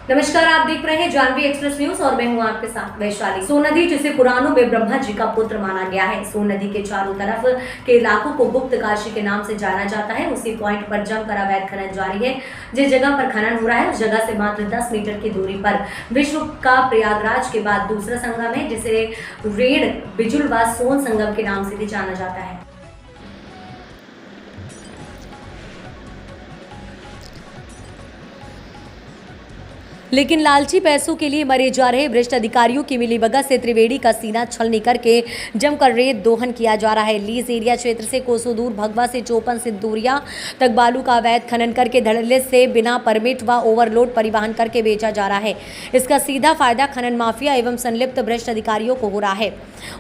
नमस्कार, आप देख रहे हैं जानवी एक्सप्रेस न्यूज और मैं हूं आपके साथ वैशाली। सोन नदी जिसे पुराणों में ब्रह्मा जी का पुत्र माना गया है, सोन नदी के चारों तरफ के इलाकों को गुप्त काशी के नाम से जाना जाता है। उसी पॉइंट पर जमकर अवैध खनन जारी है। जिस जगह पर खनन हो रहा है उस जगह से मात्र 10 मीटर की दूरी पर विश्व का प्रयागराज के बाद दूसरा संगम है, जिसे रेड बिजुल व सोन संगम के नाम से भी जाना जाता है। लेकिन लालची पैसों के लिए मरे जा रहे भ्रष्ट अधिकारियों की मिलीभगत से त्रिवेणी का सीना छलनी करके जमकर रेत दोहन किया जा रहा है। लीज एरिया क्षेत्र से कोसों दूर भगवा से चौपन सिंदूरिया तक बालू का अवैध खनन करके धड़ल्ले से बिना परमिट व ओवरलोड परिवहन करके बेचा जा रहा है। इसका सीधा फायदा खनन माफिया एवं संलिप्त भ्रष्ट अधिकारियों को हो रहा है।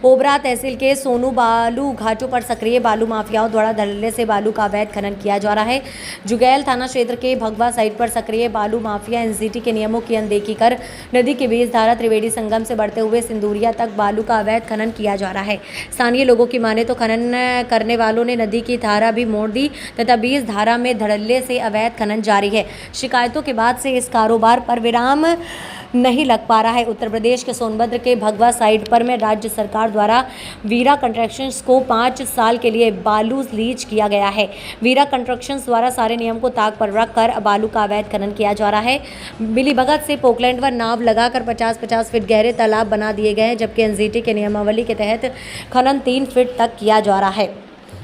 ओबरा तहसील के सोनू बालू घाटों पर सक्रिय बालू माफियाओं द्वारा धड़ल्ले से बालू का अवैध खनन किया जा रहा है। जुगैल थाना क्षेत्र के भगवा साइट पर सक्रिय बालू माफिया एनजीटी के नियमों की अनदेखी कर नदी के बीच धारा त्रिवेणी संगम से बढ़ते हुए सिंदूरिया तक बालू का अवैध खनन किया जा रहा है। स्थानीय लोगों की माने तो खनन करने वालों ने नदी की धारा भी मोड़ दी तथा 20 धारा में धड़ल्ले से अवैध खनन जारी है। शिकायतों के बाद से इस कारोबार पर विराम नहीं लग पा रहा है। उत्तर प्रदेश के सोनभद्र के भगवा साइट पर में राज्य सरकार द्वारा वीरा कंस्ट्रक्शंस को 5 साल के लिए बालू लीज किया गया है। वीरा कंस्ट्रक्शंस द्वारा सारे नियम को ताक पर रखकर बालू का अवैध खनन किया जा रहा है। मिलीभगत से पोकलैंड पर नाव लगाकर 50-50 फीट गहरे तालाब बना दिए गए हैं, जबकि एनजीटी के नियमावली के तहत खनन 3 फीट तक किया जा रहा है।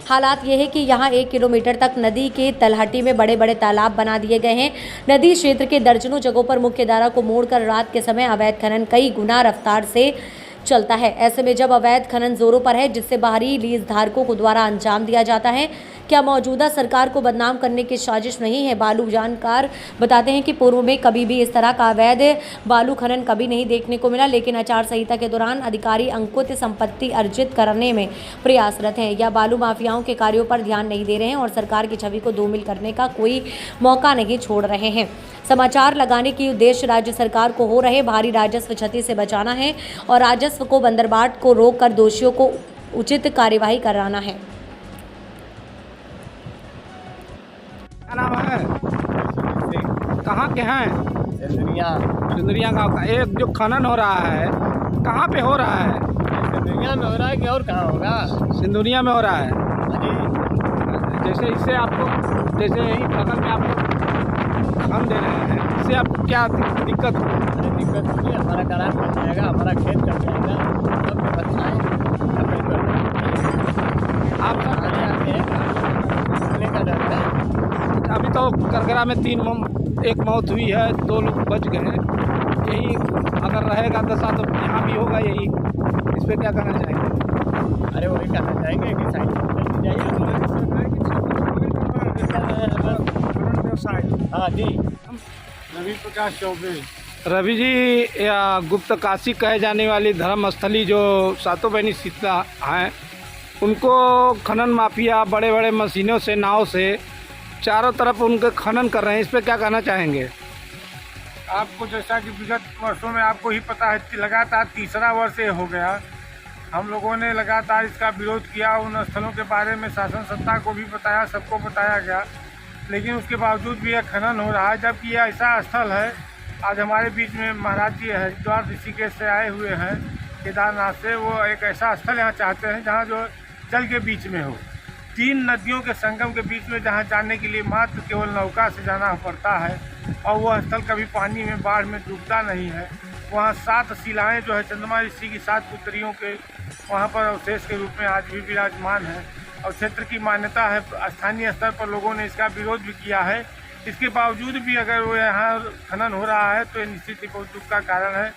हालात यह है कि यहाँ 1 किलोमीटर तक नदी के तलहटी में बड़े बड़े तालाब बना दिए गए हैं। नदी क्षेत्र के दर्जनों जगहों पर मुख्य धारा को मोड़कर रात के समय अवैध खनन कई गुना रफ्तार से चलता है। ऐसे में जब अवैध खनन जोरों पर है, जिससे बाहरी लीज धारकों को द्वारा अंजाम दिया जाता है, क्या मौजूदा सरकार को बदनाम करने की साजिश नहीं है? बालू जानकार बताते हैं कि पूर्व में कभी भी इस तरह का अवैध बालू खनन कभी नहीं देखने को मिला, लेकिन आचार संहिता के दौरान अधिकारी अंकुत संपत्ति अर्जित करने में प्रयासरत हैं या बालू माफियाओं के कार्यों पर ध्यान नहीं दे रहे हैं और सरकार की छवि को धूमिल करने का कोई मौका नहीं छोड़ रहे हैं। समाचार लगाने की उद्देश्य राज्य सरकार को हो रहे भारी राजस्व क्षति से बचाना है और राजस्व को बंदरबाट को रोककर दोषियों को उचित कार्यवाही कराना है। क्या नाम है? कहाँ के हैं? सिंदुरिया गाँव का। एक जो खनन हो रहा है कहाँ पे हो रहा है? सिंदुरिया में हो रहा है कि और कहाँ होगा? सिंदुरिया में हो रहा है। जैसे इससे आपको, जैसे यही बगल में आपको खन दे रहे हैं, इससे आपको क्या दिक्कत हो? अरे दिक्कत नहीं है, हमारा करार बन जाएगा, हमारा खेत कट जाएगा, सब व्यवस्थाएं आप का डर है। अभी तो करगरा में 1 मौत हुई है, 2 लोग बच गए हैं। यही अगर रहेगा दशा तो यहाँ भी होगा यही। इस पर क्या करना चाहेंगे? अरे वही कहना चाहेंगे कि साइड हाँ जी। रवि प्रकाश चौबे। रवि जी, गुप्त काशी कहे जाने वाली धर्मस्थली जो सातों बहनी सीता हैं, उनको खनन माफिया बड़े बड़े मशीनों से, नाव से चारों तरफ उनके खनन कर रहे हैं। इस पर क्या कहना चाहेंगे? आपको जैसा कि विगत वर्षों में आपको ही पता है कि लगातार 3रा वर्ष ये हो गया, हम लोगों ने लगातार इसका विरोध किया। उन स्थलों के बारे में शासन सत्ता को भी बताया, सबको बताया गया, लेकिन उसके बावजूद भी यह खनन हो रहा है। जबकि यह ऐसा स्थल है, आज हमारे बीच में महाराज जी हरिद्वार ऋषिकेश से आए हुए हैं, केदारनाथ से, वो एक ऐसा स्थल यहाँ चाहते हैं जहाँ जो जल के बीच में हो, 3 नदियों के संगम के बीच में, जहाँ जाने के लिए मात्र केवल नौका से जाना पड़ता है और वह स्थल कभी पानी में, बाढ़ में डूबता नहीं है। वहाँ 7 शिलाएँ जो है चंद्रमा ऋषि की 7 पुत्रियों के वहाँ पर अवशेष के रूप में आज भी विराजमान है और क्षेत्र की मान्यता है। स्थानीय स्तर पर लोगों ने इसका विरोध भी किया है। इसके बावजूद भी अगर वो यहाँ खनन हो रहा है तो ये निश्चित ही बहुत दुख का कारण है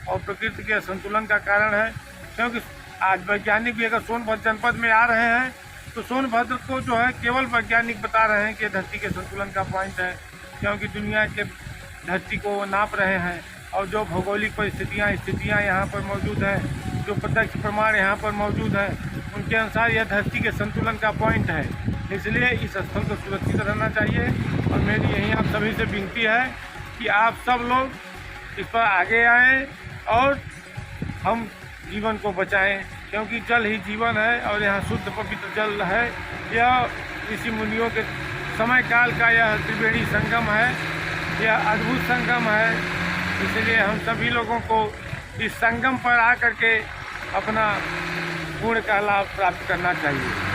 और प्रकृति के असंतुलन का कारण है। क्योंकि आज वैज्ञानिक भी अगर सोनभद्र जनपद में आ रहे हैं तो सोनभद्र को जो है केवल वैज्ञानिक बता रहे हैं कि धरती के संतुलन का पॉइंट है, क्योंकि दुनिया के धरती को नाप रहे हैं और जो भौगोलिक स्थितियाँ यहाँ पर मौजूद हैं, जो प्रत्यक्ष प्रमाण यहाँ पर मौजूद हैं, उनके अनुसार यह धरती के संतुलन का पॉइंट है। इसलिए इस स्थल को सुरक्षित रहना चाहिए और मेरी यही आप सभी से विनती है कि आप सब लोग इस पर आगे आएँ और हम जीवन को बचाएं, क्योंकि जल ही जीवन है और यहाँ शुद्ध पवित्र जल है। यह ऋषि मुनियों के समय काल का यह त्रिवेणी संगम है, यह अद्भुत संगम है। इसलिए हम सभी लोगों को इस संगम पर आकर के अपना पूर्ण का लाभ प्राप्त करना चाहिए।